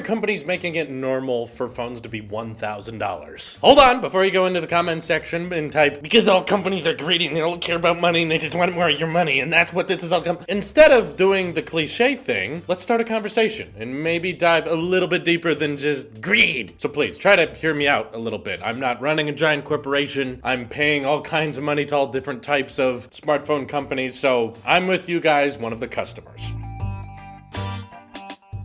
companies making it normal for phones to be $1,000? Hold on, before you go into the comments section and type, because all companies are greedy and they don't care about money and they just want more of your money and that's what this is all Instead of doing the cliche thing, let's start a conversation and maybe dive a little bit deeper than just greed. So please, try to hear me out a little bit. I'm not running a giant corporation. I'm paying all kinds of money to all different types of smartphone companies, so I'm with you guys, one of the customers.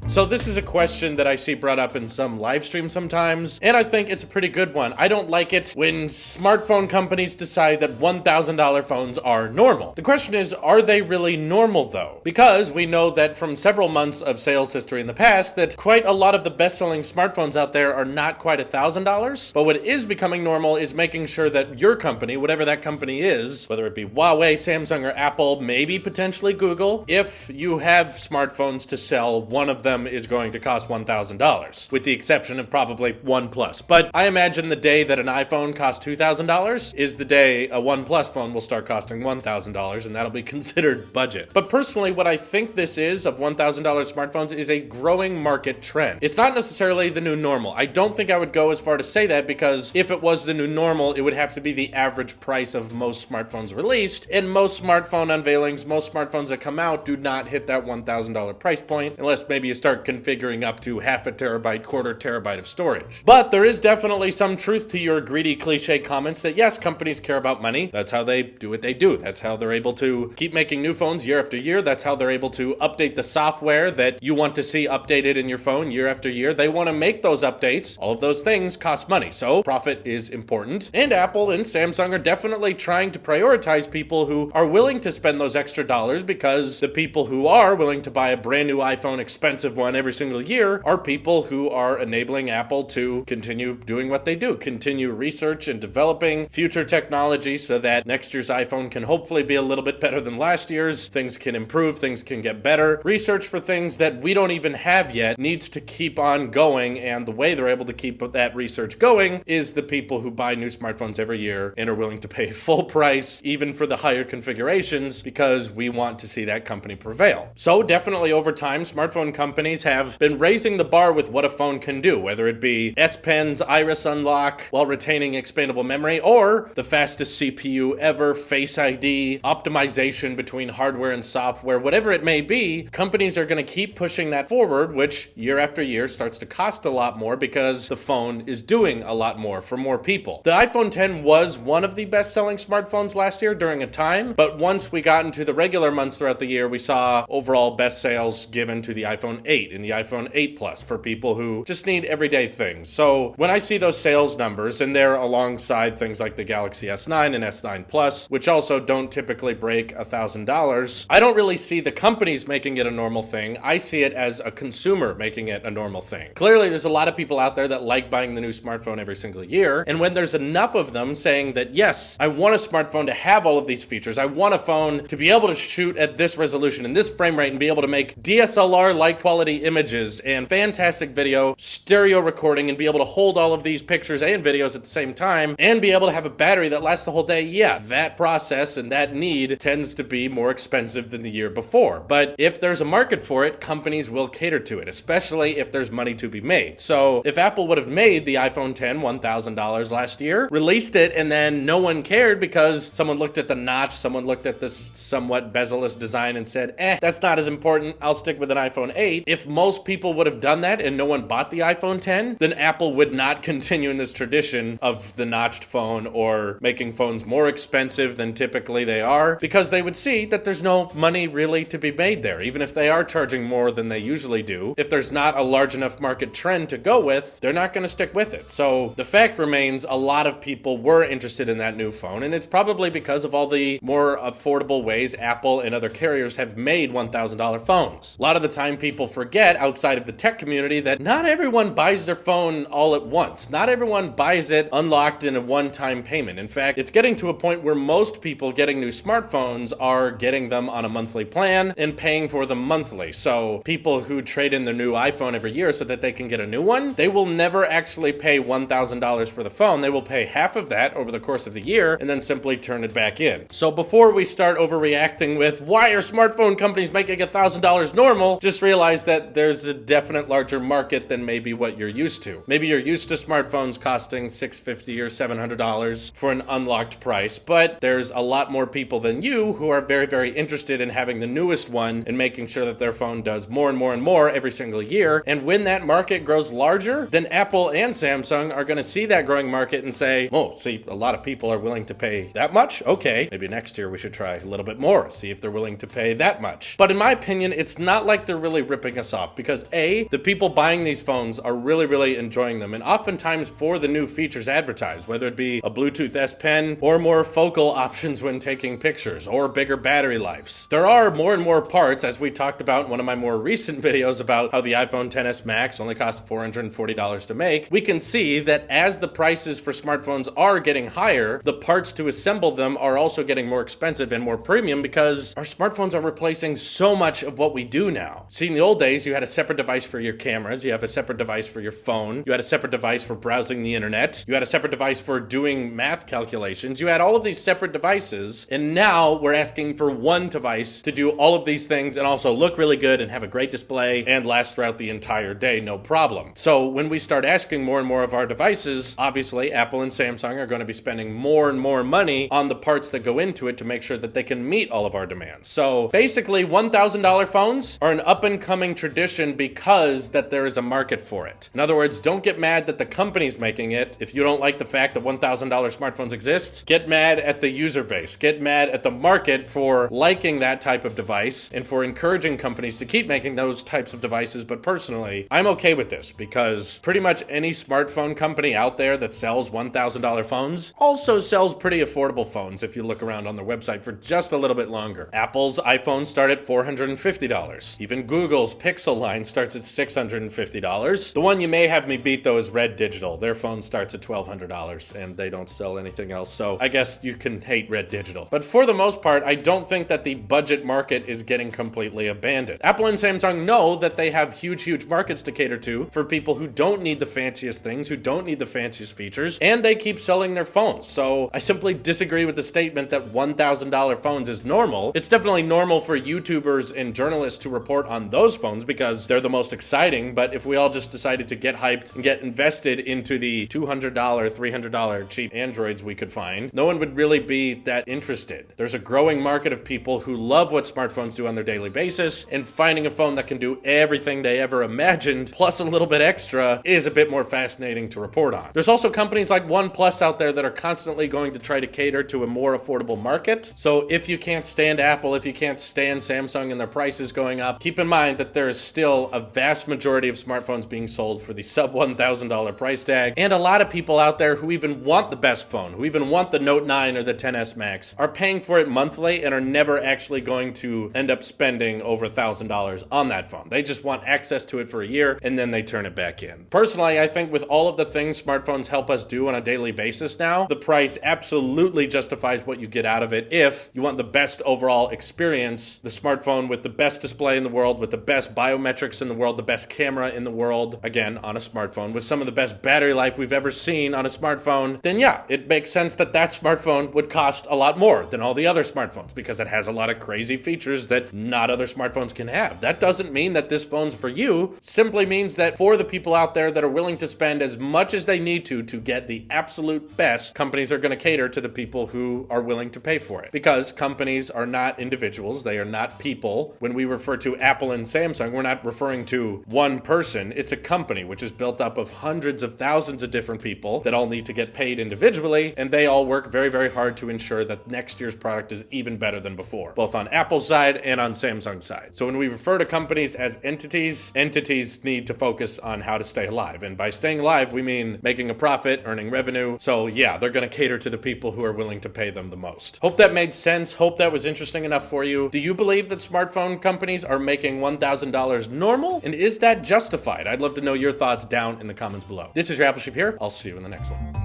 So this is a question that I see brought up in some live streams sometimes, and I think it's a pretty good one. I don't like it when smartphone companies decide that $1,000 phones are normal. The question is, are they really normal though? Because we know that from several months of sales history in the past that quite a lot of the best-selling smartphones out there are not quite $1,000, but what is becoming normal is making sure that your company, whatever that company is, whether it be Huawei, Samsung, or Apple, maybe potentially Google, if you have smartphones to sell, one of them is going to cost $1,000, with the exception of probably OnePlus. But I imagine the day that an iPhone costs $2,000 is the day a OnePlus phone will start costing $1,000, and that'll be considered budget. But personally, what I think this is of $1,000 smartphones is a growing market trend. It's not necessarily the new normal. I don't think I would go as far to say that, because if it was the new normal, it would have to be the average price of most smartphones released, and most smartphone unveilings, most smartphones that come out do not hit that $1,000 price point, unless maybe you start configuring up to half a terabyte, quarter terabyte of storage. But there is definitely some truth to your greedy cliche comments that yes, companies care about money. That's how they do what they do. That's how they're able to keep making new phones year after year. That's how they're able to update the software that you want to see updated in your phone year after year. They want to make those updates. All of those things cost money. So profit is important. And Apple and Samsung are definitely trying to prioritize people who are willing to spend those extra dollars, because the people who are willing to buy a brand new iPhone, expensive one every single year, are people who are enabling Apple to continue doing what they do, continue research and developing future technology so that next year's iPhone can hopefully be a little bit better than last year's. Things can improve, things can get better. Research for things that we don't even have yet needs to keep on going, and the way they're able to keep that research going is the people who buy new smartphones every year and are willing to pay full price, even for the higher configurations, because we want to see that company prevail. So definitely over time, smartphone companies have been raising the bar with what a phone can do, whether it be S Pen's iris unlock while retaining expandable memory, or the fastest CPU ever, Face ID, optimization between hardware and software, whatever it may be. Companies are going to keep pushing that forward, which year after year starts to cost a lot more because the phone is doing a lot more for more people. The iPhone X was one of the best-selling smartphones last year during a time, but once we got into the regular months throughout the year, we saw overall best sales given to the iPhone 8 and the iPhone 8 Plus for people who just need everyday things. So when I see those sales numbers, and they're alongside things like the Galaxy S9 and S9 Plus, which also don't typically break $1,000, I don't really see the companies making it a normal thing. I see it as a consumer making it a normal thing. Clearly, there's a lot of people out there that like buying the new smartphone every single year, and when there's enough of them saying that, yes, I want a smartphone to have all of these features, I want a phone to be able to shoot at this resolution and this frame rate and be able to make DSLR-like quality images and fantastic video, stereo recording, and be able to hold all of these pictures and videos at the same time, and be able to have a battery that lasts the whole day, yeah, that process and that need tends to be more expensive than the year before. But if there's a market for it, companies will cater to it, especially if there's money to be made. So if Apple would have made the iPhone X $1,000 last year, released it, and then no one cared because someone looked at the notch, someone looked at this somewhat bezel-less design and said, that's not as important, I'll stick with an iPhone 8. If most people would have done that and no one bought the iPhone X, then Apple would not continue in this tradition of the notched phone or making phones more expensive than typically they are, because they would see that there's no money really to be made there. Even if they are charging more than they usually do, if there's not a large enough market trend to go with, they're not going to stick with it. So the fact remains, a lot of people were interested in that new phone, and it's probably because of all the more affordable ways Apple and other carriers have made $1,000 phones. A lot of the time people forget, outside of the tech community, that not everyone buys their phone all at once. Not everyone buys it unlocked in a one-time payment. In fact, it's getting to a point where most people getting new smartphones are getting them on a monthly plan and paying for them monthly. So people who trade in their new iPhone every year so that they can get a new one, they will never actually pay $1,000 for the phone. They will pay half of that over the course of the year and then simply turn it back in. So before we start overreacting with, why are smartphone companies making $1,000 normal, just realize that there's a definite larger market than maybe what you're used to. Maybe you're used to smartphones costing $650 or $700 for an unlocked price, but there's a lot more people than you who are very, very interested in having the newest one and making sure that their phone does more and more and more every single year. And when that market grows larger, then Apple and Samsung are going to see that growing market and say, oh, see, a lot of people are willing to pay that much? Okay, maybe next year we should try a little bit more, see if they're willing to pay that much. But in my opinion, it's not like they're really ripping us off, because A, the people buying these phones are really, really enjoying them, and oftentimes for the new features advertised, whether it be a Bluetooth S Pen or more focal options when taking pictures or bigger battery lives. There are more and more parts, as we talked about in one of my more recent videos about how the iPhone XS Max only costs $440 to make. We can see that as the prices for smartphones are getting higher, the parts to assemble them are also getting more expensive and more premium, because our smartphones are replacing so much of what we do now. See, in the old days, you had a separate device for your cameras, you have a separate device for your phone, you had a separate device for browsing the internet, you had a separate device for doing math calculations, you had all of these separate devices, and now we're asking for one device to do all of these things and also look really good and have a great display and last throughout the entire day, no problem. So when we start asking more and more of our devices, obviously Apple and Samsung are going to be spending more and more money on the parts that go into it to make sure that they can meet all of our demands. So basically, $1,000 phones are an up-and-coming tradition because that there is a market for it. In other words, don't get mad that the company's making it. If you don't like the fact that $1,000 smartphones exist, get mad at the user base. Get mad at the market for liking that type of device and for encouraging companies to keep making those types of devices. But personally, I'm okay with this, because pretty much any smartphone company out there that sells $1,000 phones also sells pretty affordable phones if you look around on their website for just a little bit longer. Apple's iPhones start at $450. Even Google's Pixel line starts at $650. The one you may have me beat, though, is Red Digital. Their phone starts at $1,200 and they don't sell anything else. So I guess you can hate Red Digital. But for the most part, I don't think that the budget market is getting completely abandoned. Apple and Samsung know that they have huge, huge markets to cater to for people who don't need the fanciest things, who don't need the fanciest features, and they keep selling their phones. So I simply disagree with the statement that $1,000 phones is normal. It's definitely normal for YouTubers and journalists to report on those phones because they're the most exciting, but if we all just decided to get hyped and get invested into the $200, $300 cheap Androids we could find, no one would really be that interested. There's a growing market of people who love what smartphones do on their daily basis, and finding a phone that can do everything they ever imagined, plus a little bit extra, is a bit more fascinating to report on. There's also companies like OnePlus out there that are constantly going to try to cater to a more affordable market. So if you can't stand Apple, if you can't stand Samsung and their prices going up, keep in mind that there is still a vast majority of smartphones being sold for the sub $1,000 price tag, and a lot of people out there who even want the best phone, who even want the Note 9 or the XS Max, are paying for it monthly and are never actually going to end up spending over $1,000 on that phone. They just want access to it for a year and then they turn it back in. Personally, I think with all of the things smartphones help us do on a daily basis now, the price absolutely justifies what you get out of it. If you want the best overall experience, the smartphone with the best display in the world, with the best biometrics in the world, the best camera in the world, again, on a smartphone, with some of the best battery life we've ever seen on a smartphone, then yeah, it makes sense that that smartphone would cost a lot more than all the other smartphones because it has a lot of crazy features that not other smartphones can have. That doesn't mean that this phone's for you, simply means that for the people out there that are willing to spend as much as they need to get the absolute best, companies are going to cater to the people who are willing to pay for it. Because companies are not individuals, they are not people. When we refer to Apple and Samsung, we're not referring to one person. It's a company which is built up of hundreds of thousands of different people that all need to get paid individually, and they all work very, very hard to ensure that next year's product is even better than before, both on Apple's side and on Samsung's side. So when we refer to companies as entities, entities need to focus on how to stay alive. And by staying alive, we mean making a profit, earning revenue. So yeah, they're going to cater to the people who are willing to pay them the most. Hope that made sense. Hope that was interesting enough for you. Do you believe that smartphone companies are making $1,000 normal? And is that justified? I'd love to know your thoughts down in the comments below. This is your Apple Sheep here. I'll see you in the next one.